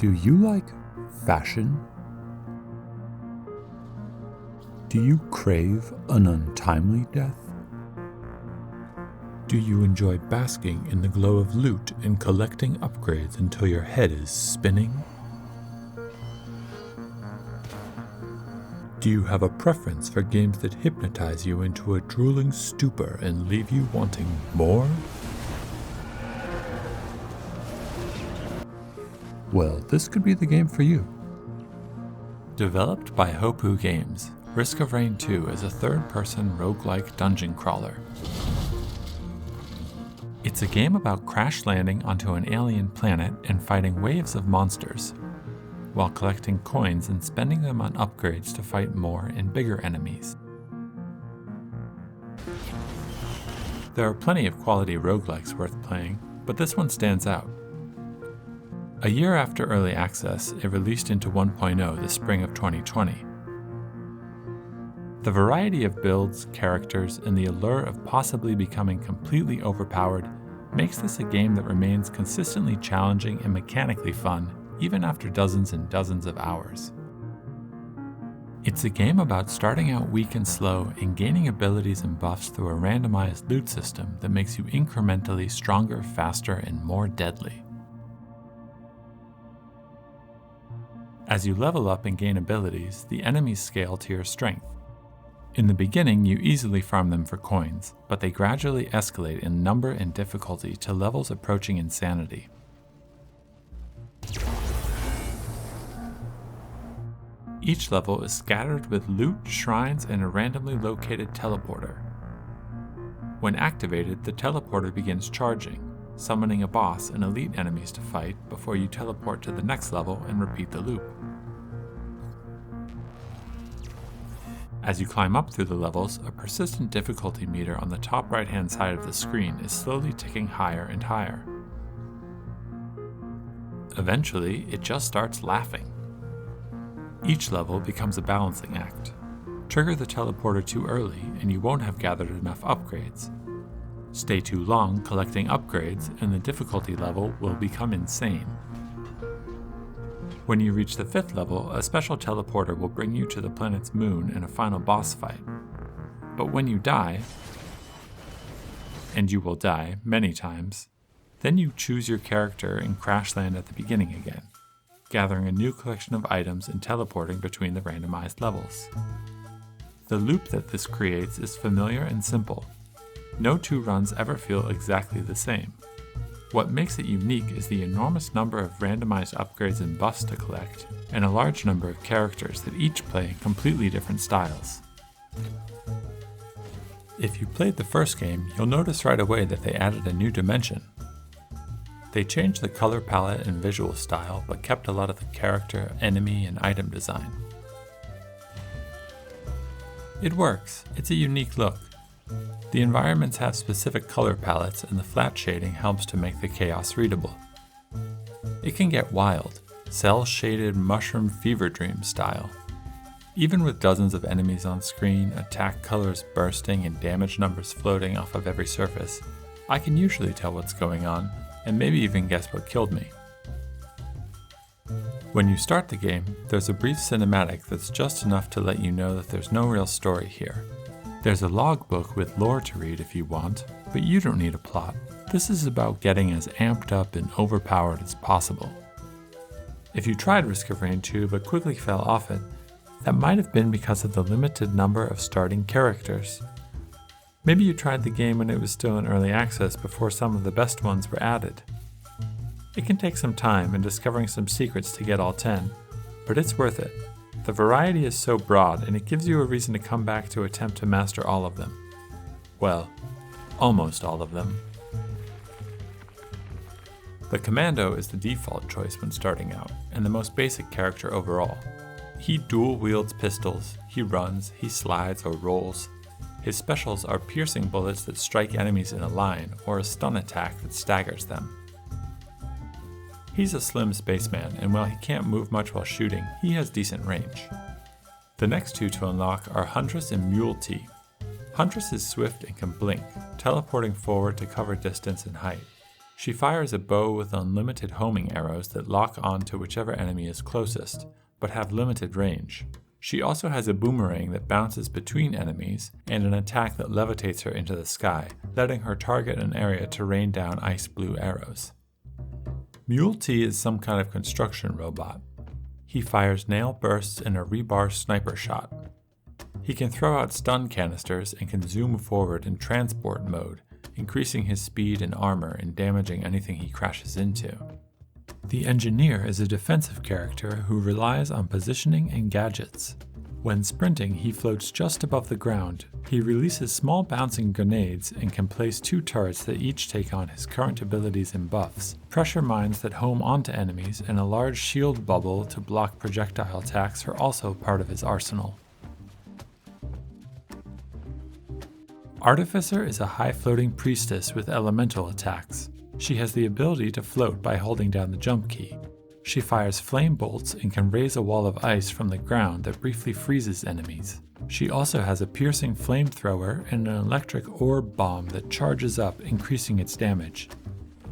Do you like fashion? Do you crave an untimely death? Do you enjoy basking in the glow of loot and collecting upgrades until your head is spinning? Do you have a preference for games that hypnotize you into a drooling stupor and leave you wanting more? Well, this could be the game for you. Developed by Hopoo Games, Risk of Rain 2 is a third-person roguelike dungeon crawler. It's a game about crash landing onto an alien planet and fighting waves of monsters, while collecting coins and spending them on upgrades to fight more and bigger enemies. There are plenty of quality roguelikes worth playing, but this one stands out. A year after early access, it released into 1.0 the spring of 2020. The variety of builds, characters, and the allure of possibly becoming completely overpowered makes this a game that remains consistently challenging and mechanically fun, even after dozens and dozens of hours. It's a game about starting out weak and slow and gaining abilities and buffs through a randomized loot system that makes you incrementally stronger, faster, and more deadly. As you level up and gain abilities, the enemies scale to your strength. In the beginning, you easily farm them for coins, but they gradually escalate in number and difficulty to levels approaching insanity. Each level is scattered with loot, shrines, and a randomly located teleporter. When activated, the teleporter begins charging, summoning a boss and elite enemies to fight before you teleport to the next level and repeat the loop. As you climb up through the levels, a persistent difficulty meter on the top right-hand side of the screen is slowly ticking higher and higher. Eventually, it just starts laughing. Each level becomes a balancing act. Trigger the teleporter too early and you won't have gathered enough upgrades. Stay too long collecting upgrades and the difficulty level will become insane. When you reach the 5th level, a special teleporter will bring you to the planet's moon in a final boss fight. But when you die, and you will die many times, then you choose your character and crash land at the beginning again, gathering a new collection of items and teleporting between the randomized levels. The loop that this creates is familiar and simple. No two runs ever feel exactly the same. What makes it unique is the enormous number of randomized upgrades and buffs to collect, and a large number of characters that each play in completely different styles. If you played the first game, you'll notice right away that they added a new dimension. They changed the color palette and visual style, but kept a lot of the character, enemy, and item design. It works. It's a unique look. The environments have specific color palettes and the flat shading helps to make the chaos readable. It can get wild, cel-shaded mushroom fever dream style. Even with dozens of enemies on screen, attack colors bursting and damage numbers floating off of every surface, I can usually tell what's going on and maybe even guess what killed me. When you start the game, there's a brief cinematic that's just enough to let you know that there's no real story here. There's a logbook with lore to read if you want, but you don't need a plot. This is about getting as amped up and overpowered as possible. If you tried Risk of Rain 2 but quickly fell off it, that might have been because of the limited number of starting characters. Maybe you tried the game when it was still in early access before some of the best ones were added. It can take some time and discovering some secrets to get all 10, but it's worth it. The variety is so broad, and it gives you a reason to come back to attempt to master all of them. Well, almost all of them. The Commando is the default choice when starting out, and the most basic character overall. He dual wields pistols, he runs, he slides or rolls. His specials are piercing bullets that strike enemies in a line, or a stun attack that staggers them. He's a slim spaceman, and while he can't move much while shooting, he has decent range. The next two to unlock are Huntress and Mule T. Huntress is swift and can blink, teleporting forward to cover distance and height. She fires a bow with unlimited homing arrows that lock on to whichever enemy is closest, but have limited range. She also has a boomerang that bounces between enemies, and an attack that levitates her into the sky, letting her target an area to rain down ice blue arrows. Mule T is some kind of construction robot. He fires nail bursts and a rebar sniper shot. He can throw out stun canisters and can zoom forward in transport mode, increasing his speed and armor and damaging anything he crashes into. The Engineer is a defensive character who relies on positioning and gadgets. When sprinting, he floats just above the ground. He releases small bouncing grenades and can place 2 turrets that each take on his current abilities and buffs, pressure mines that home onto enemies, and a large shield bubble to block projectile attacks are also part of his arsenal. Artificer is a high-floating priestess with elemental attacks. She has the ability to float by holding down the jump key. She fires flame bolts and can raise a wall of ice from the ground that briefly freezes enemies. She also has a piercing flamethrower and an electric orb bomb that charges up, increasing its damage.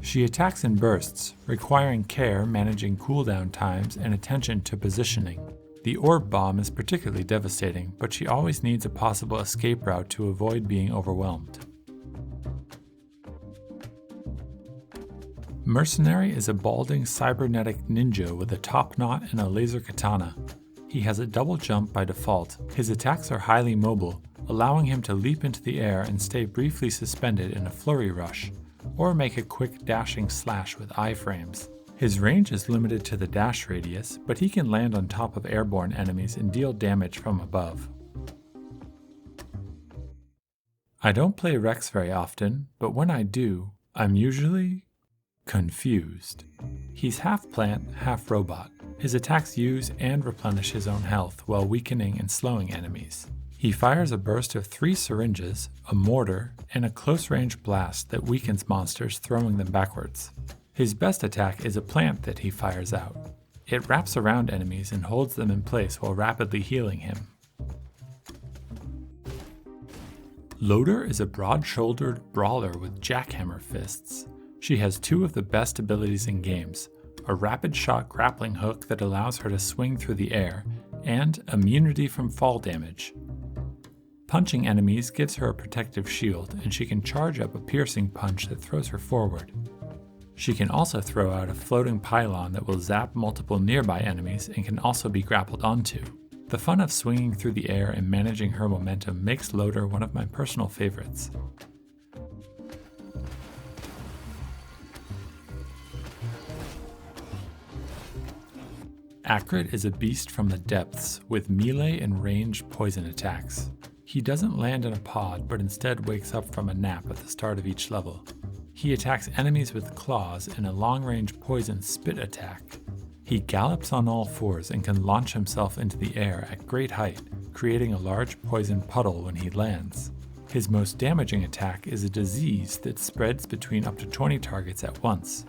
She attacks in bursts, requiring care managing cooldown times and attention to positioning. The orb bomb is particularly devastating, but she always needs a possible escape route to avoid being overwhelmed. Mercenary is a balding cybernetic ninja with a top knot and a laser katana. He has a double jump by default. His attacks are highly mobile, allowing him to leap into the air and stay briefly suspended in a flurry rush, or make a quick dashing slash with iframes. His range is limited to the dash radius, but he can land on top of airborne enemies and deal damage from above. I don't play Rex very often, but when I do, I'm usually confused. He's half plant, half robot. His attacks use and replenish his own health while weakening and slowing enemies. He fires a burst of 3 syringes, a mortar, and a close-range blast that weakens monsters, throwing them backwards. His best attack is a plant that he fires out. It wraps around enemies and holds them in place while rapidly healing him. Loader is a broad-shouldered brawler with jackhammer fists. She has 2 of the best abilities in games, a rapid shot grappling hook that allows her to swing through the air, and immunity from fall damage. Punching enemies gives her a protective shield, and she can charge up a piercing punch that throws her forward. She can also throw out a floating pylon that will zap multiple nearby enemies and can also be grappled onto. The fun of swinging through the air and managing her momentum makes Loader one of my personal favorites. Acrid is a beast from the depths with melee and ranged poison attacks. He doesn't land in a pod, but instead wakes up from a nap at the start of each level. He attacks enemies with claws and a long-range poison spit attack. He gallops on all fours and can launch himself into the air at great height, creating a large poison puddle when he lands. His most damaging attack is a disease that spreads between up to 20 targets at once.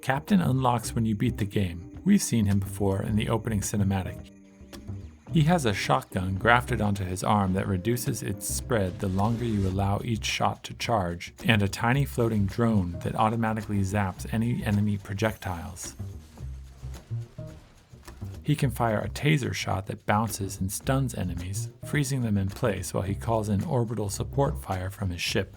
Captain unlocks when you beat the game. We've seen him before in the opening cinematic. He has a shotgun grafted onto his arm that reduces its spread the longer you allow each shot to charge, and a tiny floating drone that automatically zaps any enemy projectiles. He can fire a taser shot that bounces and stuns enemies, freezing them in place while he calls in orbital support fire from his ship.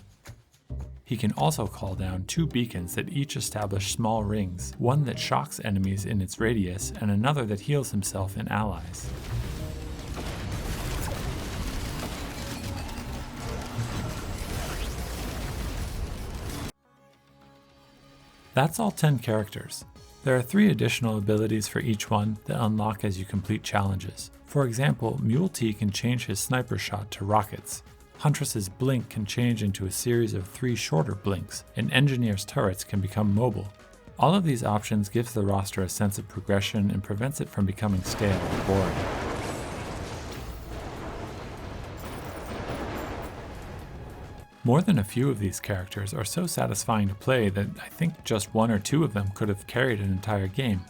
He can also call down 2 beacons that each establish small rings, one that shocks enemies in its radius and another that heals himself and allies. That's all 10 characters. There are 3 additional abilities for each one that unlock as you complete challenges. For example, Mule T can change his sniper shot to rockets. Huntress's blink can change into a series of 3 shorter blinks, and Engineer's turrets can become mobile. All of these options gives the roster a sense of progression and prevents it from becoming stale or boring. More than a few of these characters are so satisfying to play that I think just 1 or 2 of them could have carried an entire game.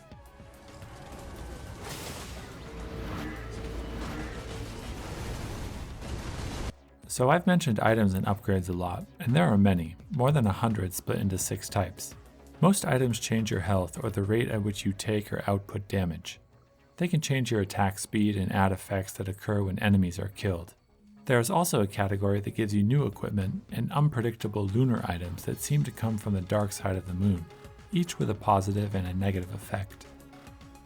So I've mentioned items and upgrades a lot, and there are many, more than 100 split into 6 types. Most items change your health or the rate at which you take or output damage. They can change your attack speed and add effects that occur when enemies are killed. There is also a category that gives you new equipment and unpredictable lunar items that seem to come from the dark side of the moon, each with a positive and a negative effect.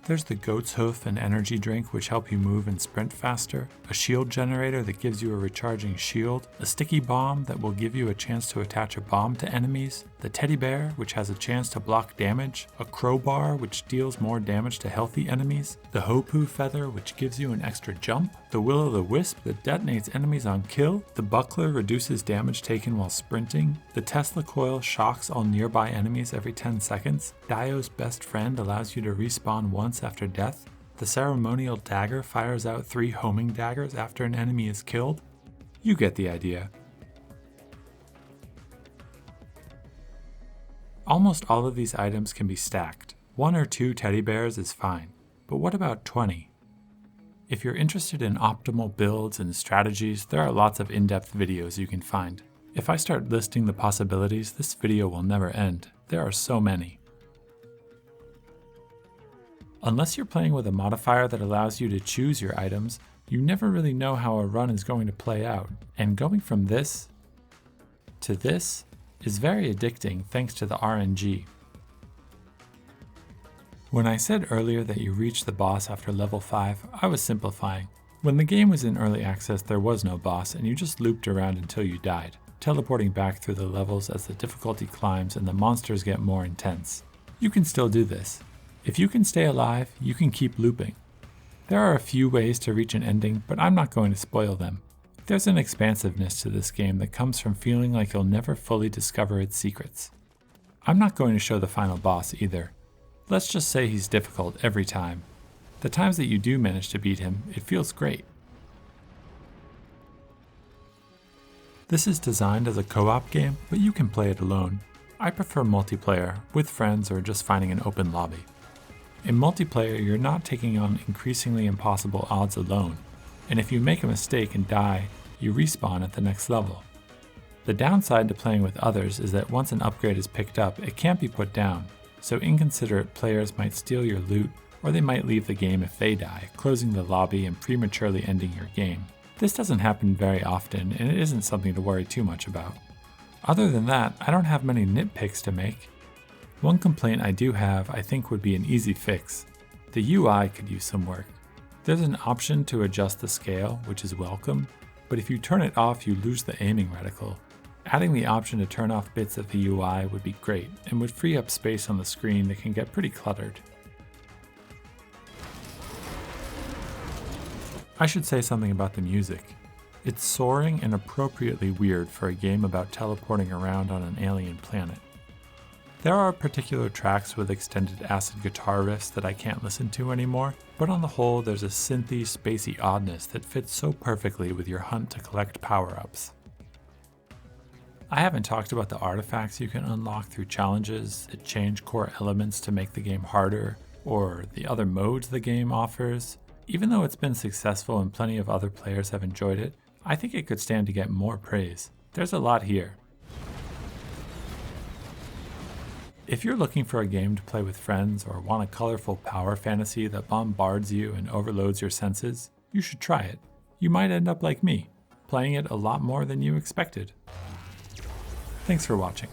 There's the goat's hoof and energy drink which help you move and sprint faster, a shield generator that gives you a recharging shield, a sticky bomb that will give you a chance to attach a bomb to enemies, the teddy bear which has a chance to block damage, a crowbar which deals more damage to healthy enemies, the Hopoo feather which gives you an extra jump, the will-o'-the-wisp that detonates enemies on kill, the buckler reduces damage taken while sprinting, the Tesla coil shocks all nearby enemies every 10 seconds, Dio's best friend allows you to respawn once after death, the ceremonial dagger fires out 3 homing daggers after an enemy is killed. You get the idea. Almost all of these items can be stacked. 1 or 2 teddy bears is fine, but what about 20? If you're interested in optimal builds and strategies, there are lots of in-depth videos you can find. If I start listing the possibilities, this video will never end. There are so many. Unless you're playing with a modifier that allows you to choose your items, you never really know how a run is going to play out, and going from this to this is very addicting thanks to the RNG. When I said earlier that you reach the boss after level 5, I was simplifying. When the game was in early access, there was no boss and you just looped around until you died, teleporting back through the levels as the difficulty climbs and the monsters get more intense. You can still do this. If you can stay alive, you can keep looping. There are a few ways to reach an ending, but I'm not going to spoil them. There's an expansiveness to this game that comes from feeling like you'll never fully discover its secrets. I'm not going to show the final boss either. Let's just say he's difficult every time. The times that you do manage to beat him, it feels great. This is designed as a co-op game, but you can play it alone. I prefer multiplayer, with friends or just finding an open lobby. In multiplayer, you're not taking on increasingly impossible odds alone, and if you make a mistake and die, you respawn at the next level. The downside to playing with others is that once an upgrade is picked up, it can't be put down, so inconsiderate players might steal your loot, or they might leave the game if they die, closing the lobby and prematurely ending your game. This doesn't happen very often, and it isn't something to worry too much about. Other than that, I don't have many nitpicks to make. One complaint I do have I think would be an easy fix. The UI could use some work. There's an option to adjust the scale, which is welcome, but if you turn it off you lose the aiming reticle. Adding the option to turn off bits of the UI would be great, and would free up space on the screen that can get pretty cluttered. I should say something about the music. It's soaring and appropriately weird for a game about teleporting around on an alien planet. There are particular tracks with extended acid guitar riffs that I can't listen to anymore, but on the whole there's a synthy, spacey oddness that fits so perfectly with your hunt to collect power-ups. I haven't talked about the artifacts you can unlock through challenges that change core elements to make the game harder, or the other modes the game offers. Even though it's been successful and plenty of other players have enjoyed it, I think it could stand to get more praise. There's a lot here. If you're looking for a game to play with friends or want a colorful power fantasy that bombards you and overloads your senses, you should try it. You might end up like me, playing it a lot more than you expected. Thanks for watching.